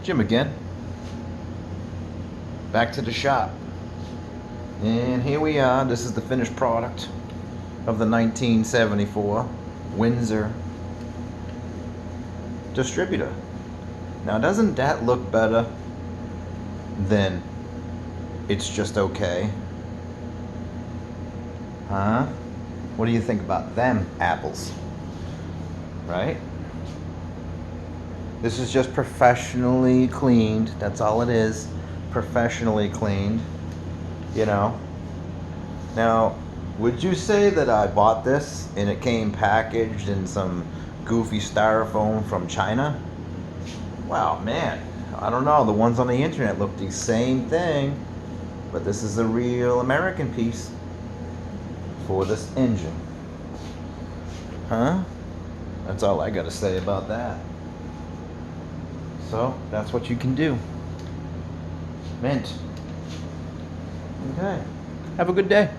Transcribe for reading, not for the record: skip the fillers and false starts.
Jim again. Back to the shop. And here we are. This is the finished product of the 1974 Windsor distributor. Now, doesn't that look better than it's just okay? Huh? What do you think about them apples? Right? This is just professionally cleaned. That's all it is. Professionally cleaned. You know. Now, would you say that I bought this and it came packaged in some goofy styrofoam from China? Wow, man. I don't know. The ones on the internet look the same thing. But this is a real American piece for this engine. Huh? That's all I gotta say about that. So, that's what you can do. Mint. Okay. Have a good day.